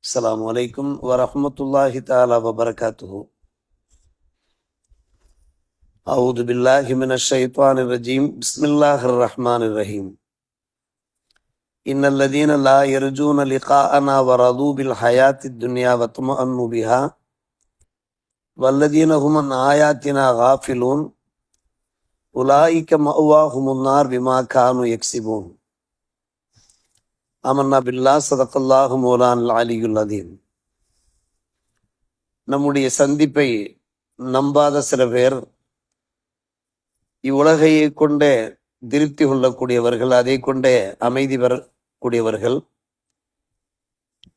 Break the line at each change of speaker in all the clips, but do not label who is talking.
அஸ்ஸலாமு அலைக்கும் வரஹ்மத்துல்லாஹி தஆலா வபரகாத்துஹு. அஊது பில்லாஹி மினஷ் ஷைத்தானிர் ரஜீம். பிஸ்மில்லாஹிர் ரஹ்மானிர் ரஹீம். இன்னல்லதீன லா யர்ஜூன லிகாஅனா வரது பில் ஹயாத்தித் துன்யா வத்மஅன்னு பிஹா வல்லதீன ஹும் அன் ஆயாத்தினா காஃபிலூன் உலாயிக மஅவாஹுமுன் நார் பிமா கானு யக்ஸிபூன். ஆமன்னா பில்லாஹ் ஸதகல்லாஹு மௌலானல் அலியுல் அதீம். நம்முடைய சந்திப்பை நம்பாத சில பேர் இவ்வுலகையை கொண்டே திருப்தி கொள்ளக்கூடியவர்கள், அதை கொண்டே அமைதி பெறக்கூடியவர்கள்,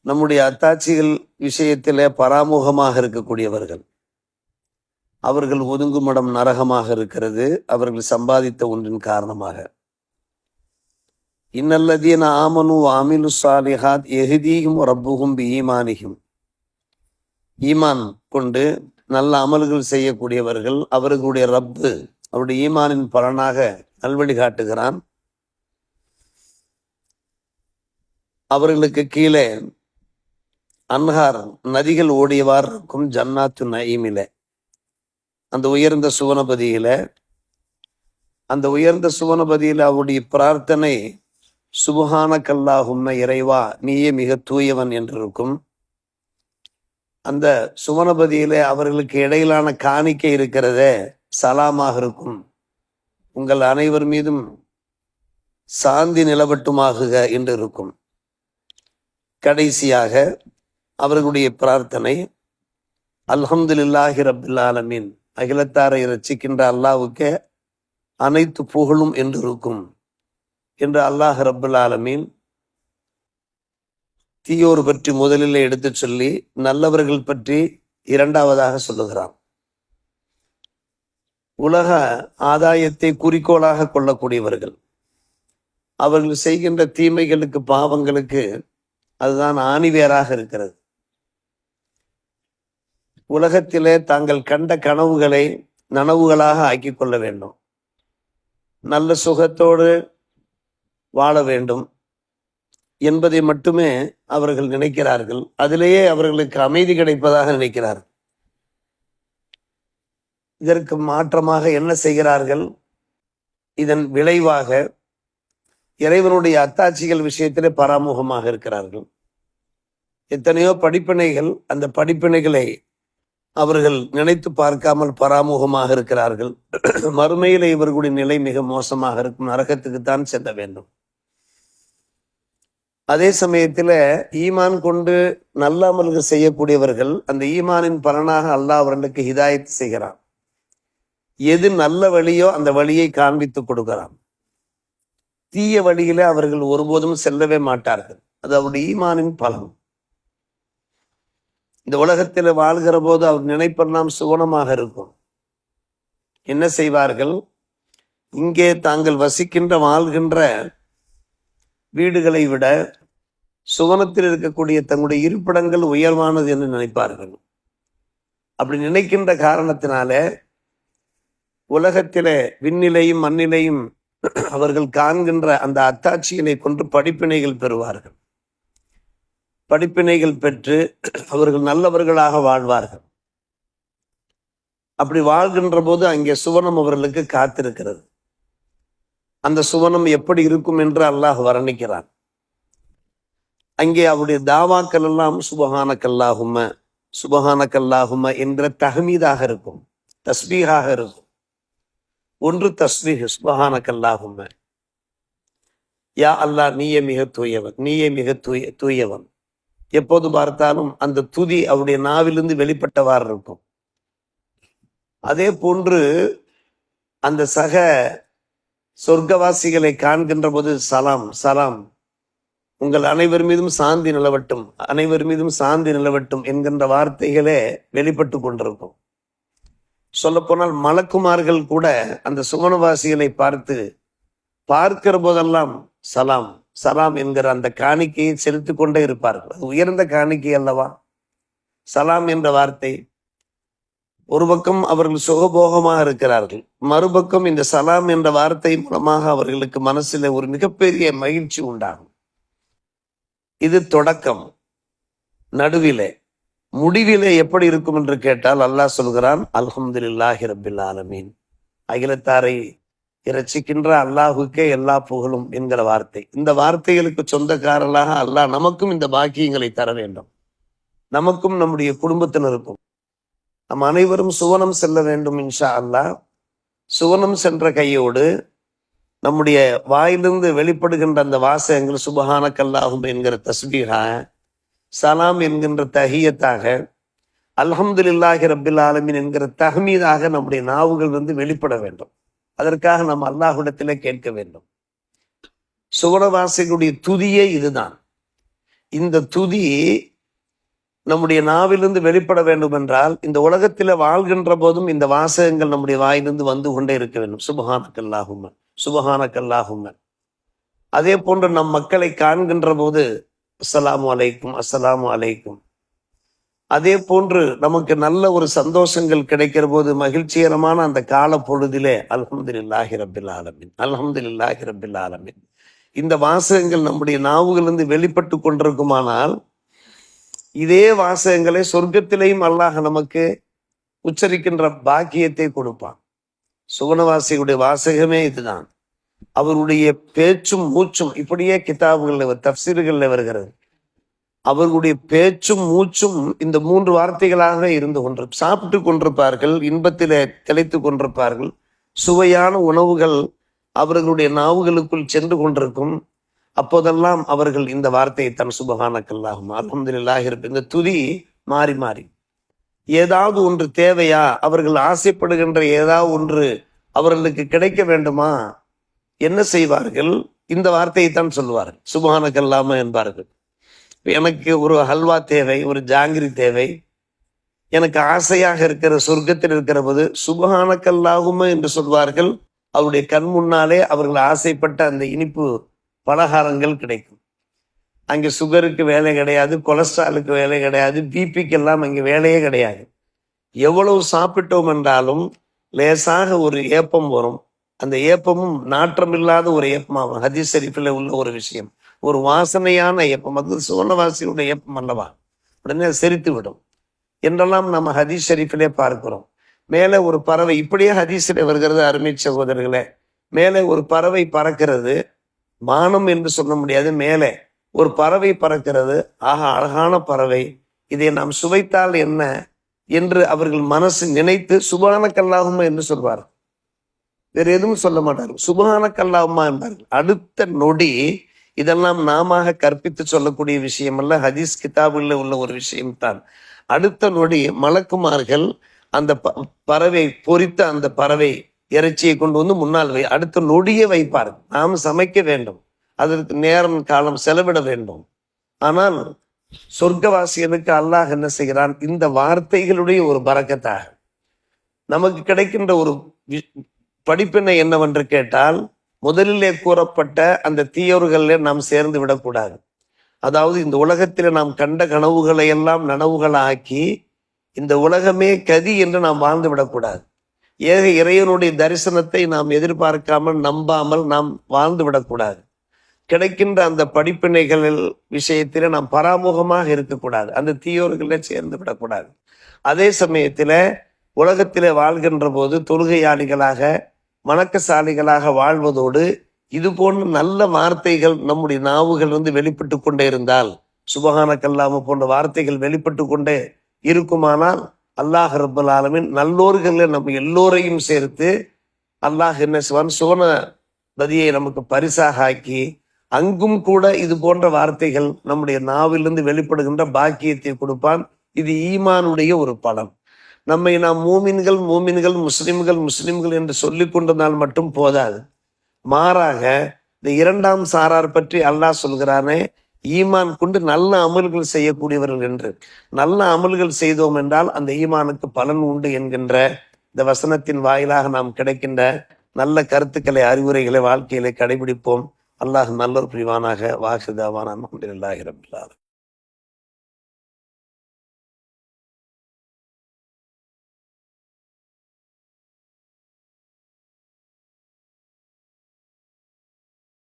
நம்முடைய அத்தாட்சிகள் விஷயத்திலே பராமுகமாக இருக்கக்கூடியவர்கள். அவர்கள் ஒதுங்கும் இடம் நரகமாக இருக்கிறது, அவர்கள் சம்பாதித்த ஒன்றின் காரணமாக. இன்னல்லதீன ஆமனு ஆமிலு ஸாலிஹாத் யஹ்தீஹிம் ரப்புஹும் பிஈமானிஹிம். ஈமான் கொண்டு நல்ல அமல்கள் செய்யக்கூடியவர்கள், அவர்களுடைய ரப்பு அவருடைய ஈமானின் பலனாக நல்வழி காட்டுகிறான். அவர்களுக்கு கீழே அன்ஹார் நதிகள் ஓடியவாறு இருக்கும் ஜன்னாத்து நயீமில, அந்த உயர்ந்த சுவனபதியில. அந்த உயர்ந்த சுவனபதியில் அவருடைய பிரார்த்தனை சுப்ஹானக்கல்லாஹும்ம, இறைவா நீயே மிக தூயவன் என்றிருக்கும். அந்த சுவனபதியிலே அவர்களுக்கு இடையிலான காணிக்கை இருக்கிறதே சலாமாக இருக்கும். உங்கள் அனைவர் மீதும் சாந்தி நிலவட்டுமாகுக என்று இருக்கும். கடைசியாக அவர்களுடைய பிரார்த்தனை அல்ஹம்துலில்லாஹி ரப்பில் ஆலமீன், அகிலத்தாரை ரட்சிக்கின்ற அல்லாஹ்வுக்கே அனைத்து புகழும் என்று இருக்கும் என்று அல்லாஹ் ரப்பில் ஆலமீன் தீயோர் பற்றி முதலில் எடுத்து சொல்லி நல்லவர்கள் பற்றி இரண்டாவதாக சொல்லுகிறான். உலக ஆதாயத்தை குறிக்கோளாக கொள்ளக்கூடியவர்கள், அவர்கள் செய்கின்ற தீமைகளுக்கு பாவங்களுக்கு அதுதான் ஆணிவேராக இருக்கிறது. உலகத்திலே தாங்கள் கண்ட கனவுகளை நனவுகளாக ஆக்கிக் கொள்ள வேண்டும், நல்ல சுகத்தோடு வாழ வேண்டும் என்பதை மட்டுமே அவர்கள் நினைக்கிறார்கள். அதிலேயே அவர்களுக்கு அமைதி கிடைப்பதாக நினைக்கிறார்கள். இதற்கு மாற்றமாக என்ன செய்கிறார்கள்? இதன் விளைவாக இறைவனுடைய அத்தாட்சிகள் விஷயத்திலே பராமுகமாக இருக்கிறார்கள். எத்தனையோ படிப்பினைகள், அந்த படிப்பினைகளை அவர்கள் நினைத்து பார்க்காமல் பராமுகமாக இருக்கிறார்கள். மறுமையிலே இவர்களுடைய நிலை மிக மோசமாக இருக்கும், நரகத்துக்குத்தான் செல்ல வேண்டும். அதே சமயத்தில் ஈமான் கொண்டு நல்ல அமல்கள் செய்யக்கூடியவர்கள், அந்த ஈமானின் பலனாக அல்லாஹ் அவர்களுக்கு ஹிதாயத் செய்கிறான். எது நல்ல வழியோ அந்த வழியை காண்பித்து கொடுக்கிறான். தீய வழியில அவர்கள் ஒருபோதும் செல்லவே மாட்டார்கள். அது அவருடைய ஈமானின் பலன். இந்த உலகத்தில் வாழ்கிற போது அவர் நினைப்பெல்லாம் சுவனமாக இருக்கும். என்ன செய்வார்கள்? இங்கே தாங்கள் வசிக்கின்ற வாழ்கின்ற வீடுகளை விட சுவனத்தில் இருக்கக்கூடிய தங்களுடைய இருப்பிடங்கள் உயர்வானது என்று நினைப்பார்கள். அப்படி நினைக்கின்ற காரணத்தினால உலகத்திலே விண்ணிலையும் மண்ணிலையும் அவர்கள் காண்கின்ற அந்த அத்தாட்சிகளை கொண்டு படிப்பினைகள் பெறுவார்கள். படிப்பினைகள் பெற்று அவர்கள் நல்லவர்களாக வாழ்வார்கள். அப்படி வாழ்கின்ற போது அங்கே சுவனம் அவர்களுக்கு காத்திருக்கிறது. அந்த சுவனம் எப்படி இருக்கும் என்று அல்லாஹ் வர்ணிக்கிறான். அங்கே அவருடைய தாவாக்கள் எல்லாம் சுபஹானக்கல்லாஹும்ம சுபஹானக்கல்லாஹும்ம என்ற தஹ்மீதாக இருக்கும், தஸ்பீஹாக இருக்கும். ஒன்று தஸ்பீஹ், சுபஹானக்கல்லாஹும்ம, யா அல்லாஹ் நீயே மிக தூயவன், நீயே மிக தூயவன். எப்போது பார்த்தாலும் அந்த துதி அவருடைய நாவிலிருந்து வெளிப்பட்டவாறு இருக்கும். அதே போன்று அந்த சக சொர்க்கவாசிகளை காண்கின்ற போது சலாம் சலாம், உங்கள் அனைவர் மீதும் சாந்தி நிலவட்டும், அனைவர் மீதும் சாந்தி நிலவட்டும் என்கின்ற வார்த்தைகளே வெளிப்பட்டு கொண்டிருக்கும். சொல்லப்போனால் மலக்குமார்கள் கூட அந்த சுவனவாசிகளை பார்க்கிற போதெல்லாம் சலாம் சலாம் என்கிற அந்த காணிக்கையை செலுத்தி கொண்டே இருப்பார்கள். அது உயர்ந்த காணிக்கை அல்லவா சலாம் என்ற வார்த்தை. ஒரு பக்கம் அவர்கள் சுகபோகமாக இருக்கிறார்கள், மறுபக்கம் இந்த சலாம் என்ற வார்த்தை மூலமாக அவர்களுக்கு மனசில் ஒரு மிகப்பெரிய மகிழ்ச்சி உண்டாகும். இது தொடக்கம். நடுவிலே, முடிவிலே எப்படி இருக்கும் என்று கேட்டால் அல்லாஹ் சொல்கிறான், அல்ஹம்துலில்லாஹி ரப்பில் ஆலமீன். அகிலத்தாரை இரட்சிக்கின்ற அல்லாஹுக்கே எல்லா புகழும் என்கிற வார்த்தை. இந்த வார்த்தைகளுக்கு சொந்தக்காரர்களாக அல்லாஹ் நமக்கும் இந்த பாக்கியங்களை தர வேண்டும். நமக்கும் நம்முடைய குடும்பத்தினருக்கும் நம் அனைவரும் சுவனம் செல்ல வேண்டும் இன்ஷா அல்லாஹ். சுவனம் சென்ற கையோடு நம்முடைய வாயிலிருந்து வெளிப்படுகின்ற அந்த வாசகங்கள் சுபஹானக்கல்லாஹும் என்கிற தஸ்பீஹாக, சலாம் என்கின்ற தஹியத்தாக, அல்ஹம்துலில்லாஹி ரப்பில் ஆலமீன் என்கிற தஹ்மீதாக நம்முடைய நாவுகள் வெளிப்பட வேண்டும். அதற்காக நாம் அல்லாஹ்விடத்திலே கேட்க வேண்டும். சுவனவாசிகளுடைய துதியே இதுதான். இந்த துதி நம்முடைய நாவிலிருந்து வெளிப்பட வேண்டும் என்றால் இந்த உலகத்தில வாழ்கின்ற போதும் இந்த வாசகங்கள் நம்முடைய வாயிலிருந்து வந்து கொண்டே இருக்க வேண்டும். சுபஹானக்கல்லாஹும்ம சுபஹானக்கல்லாஹும்ம. அதே போன்று நம் மக்களை காண்கின்ற போது அஸ்ஸலாமு அலைக்கும் அஸ்ஸலாமு அலைக்கும். அதே போன்று நமக்கு நல்ல ஒரு சந்தோஷங்கள் கிடைக்கிற போது மகிழ்ச்சிகரமான அந்த கால பொழுதிலே அல்ஹம்துலில்லாஹி ரப்பில் ஆலமீன் அல்ஹம்துலில்லாஹி ரப்பில் ஆலமீன். இந்த வாசகங்கள் நம்முடைய நாவுகளிலிருந்து வெளிப்பட்டு கொண்டிருக்குமானால் இதே வாசகங்களை சொர்க்கத்திலேயும் அல்லாஹ் நமக்கு உச்சரிக்கின்ற பாக்கியத்தை கொடுப்பான். சுவனவாசியுடைய வாசகமே இதுதான். அவருடைய பேச்சும் மூச்சும் இப்படியே கிதாபுகளில் தஃப்சீர்களில் வருகிறது. அவர்களுடைய பேச்சும் மூச்சும் இந்த 3 வார்த்தைகளாக இருந்து சாப்பிட்டு கொண்டிருப்பார்கள், இன்பத்திலே திளைத்து கொண்டிருப்பார்கள். சுவையான உணவுகள் அவர்களுடைய நாவுகளுக்குள் சென்று கொண்டிருக்கும். அப்போதெல்லாம் அவர்கள் இந்த வார்த்தையை தன் சுபஹானக்கல்லாஹும் அல்ஹம்துலில்லாஹி ரப்பில். இந்த துதி மாறி மாறி ஏதாவது ஒன்று தேவையா, அவர்கள் ஆசைப்படுகின்ற ஏதாவது ஒன்று அவர்களுக்கு கிடைக்க வேண்டுமா, என்ன செய்வார்கள்? இந்த வார்த்தையை தான் சொல்லுவார்கள், சுபஹானக்கல்லாம என்பார்கள். எனக்கு ஒரு ஹல்வா தேவை, ஒரு ஜாங்கிரி தேவை, எனக்கு ஆசையாக இருக்கிற சொர்க்கத்தில் இருக்கிற போது சுபஹானக்கல்லாஹும்ம என்று சொல்வார்கள். அவருடைய கண் முன்னாலே அவர்கள் ஆசைப்பட்ட அந்த இனிப்பு பலகாரங்கள் கிடைக்கும். அங்கே சுகருக்கு வேலை கிடையாது, கொலஸ்ட்ராலுக்கு வேலை கிடையாது, பிபிக்கெல்லாம் அங்கே வேலையே கிடையாது. எவ்வளவு சாப்பிட்டோம் என்றாலும் லேசாக ஒரு ஏப்பம் வரும். அந்த ஏப்பமும் நாற்றமில்லாத ஒரு ஏப்பமாகும். ஹதீஸ் ஷரீஃபில் உள்ள ஒரு விஷயம், ஒரு வாசனையான ஏப்பம். அது சுவனவாசியுடைய ஏப்பம் அல்லவா, உடனே செரித்து விடும் என்றெல்லாம் நம்ம ஹதீஸ் ஷரீஃபிலே பார்க்கிறோம். மேலே ஒரு பறவை, இப்படியே ஹதீஸிலே வருகிறது அருமை சகோதரர்களே. மேலே ஒரு பறவை பறக்கிறது, வானம் என்று சொல்ல முடியாது, மேலே ஒரு பறவை பறக்கிறது. ஆஹா, அழகான பறவை, இதை நாம் சுவைத்தால் என்ன என்று அவர்கள் மனசு நினைத்து சுபஹானக்கல்லாஹும்ம என்று சொல்வார்கள். வேறு எதுவும் சொல்ல மாட்டார்கள், சுபஹானக்கல்லாஹும்ம என்பார்கள். அடுத்த நொடி, இதெல்லாம் நாம கற்பித்து சொல்லக்கூடிய விஷயம் அல்ல, ஹதீஸ் கிதாபுல உள்ள ஒரு விஷயம்தான். அடுத்த நொடி மலக்குமார்கள் அந்த பறவை பொரித்த அந்த பறவை இறைச்சியை கொண்டு முன்னால் அடுத்த நொடியே வைப்பார்கள். நாம் சமைக்க வேண்டும், அதற்கு நேரம் காலம் செலவிட வேண்டும். ஆனால் சொர்க்கவாசிகளுக்கு அல்லாஹ் என்ன செய்கிறான்? இந்த வார்த்தைகளுடைய ஒரு பரக்கத்தாக நமக்கு கிடைக்கின்ற ஒரு படிப்பினை என்னவென்று கேட்டால், முதலிலே கூறப்பட்ட அந்த தீயோர்களிலே நாம் சேர்ந்து விடக்கூடாது. அதாவது இந்த உலகத்திலே நாம் கண்ட கனவுகளை எல்லாம் நனவுகளாக்கி இந்த உலகமே கதி என்று நாம் வாழ்ந்து விடக்கூடாது. ஏக இறைவனுடைய தரிசனத்தை நாம் எதிர்பார்க்காமல் நம்பாமல் நாம் வாழ்ந்து விடக்கூடாது. கிடைக்கின்ற அந்த படிப்பினைகள் விஷயத்தில நாம் பராமுகமாக இருக்கக்கூடாது, அந்த தீயோர்களை சேர்ந்து விடக்கூடாது. அதே சமயத்தில உலகத்திலே வாழ்கின்ற போது தொழுகையாளிகளாக வணக்கசாலிகளாக வாழ்வதோடு இது போன்ற நல்ல வார்த்தைகள் நம்முடைய நாவுகள் வெளிப்பட்டு கொண்டே இருந்தால், சுபஹானக்கல்லாஹு போன்ற வார்த்தைகள் வெளிப்பட்டு கொண்டே இருக்குமானால் அல்லாஹ் ரப்பல் ஆலமீன் நல்லோர்களை நம்ம எல்லோரையும் சேர்த்து அல்லாஹ் என்ன செய்வான்? சுவன பதியை நமக்கு பரிசாக ஆக்கி அங்கும் கூட இது போன்ற வார்த்தைகள் நம்முடைய நாவிலிருந்து வெளிப்படுகின்ற பாக்கியத்தை கொடுப்பான். இது ஈமானுடைய ஒரு பலன். நம்மை நாம் மூமின்கள் மூமின்கள் முஸ்லிம்கள் முஸ்லிம்கள் என்று சொல்லி கொண்டதால் மட்டும் போதாது. மாறாக இந்த 2ஆம் சாரார் பற்றி அல்லாஹ் சொல்கிறானே, ஈமான் கொண்டு நல்ல அமல்கள் செய்யக்கூடியவர்கள் என்று. நல்ல அமல்கள் செய்தோம் என்றால் அந்த ஈமானுக்கு பலன் உண்டு என்கின்ற இந்த வசனத்தின் வாயிலாக நாம் கிடைக்கின்ற நல்ல கருத்துக்களை, அறிவுரைகளை வாழ்க்கையிலே கடைபிடிப்போம். அல்லாஹ் நல்லொரு புரிவானாக. வாஹிதாவான அல்ஹம்துலில்லாஹி ரப்பில் ஆலமீன்.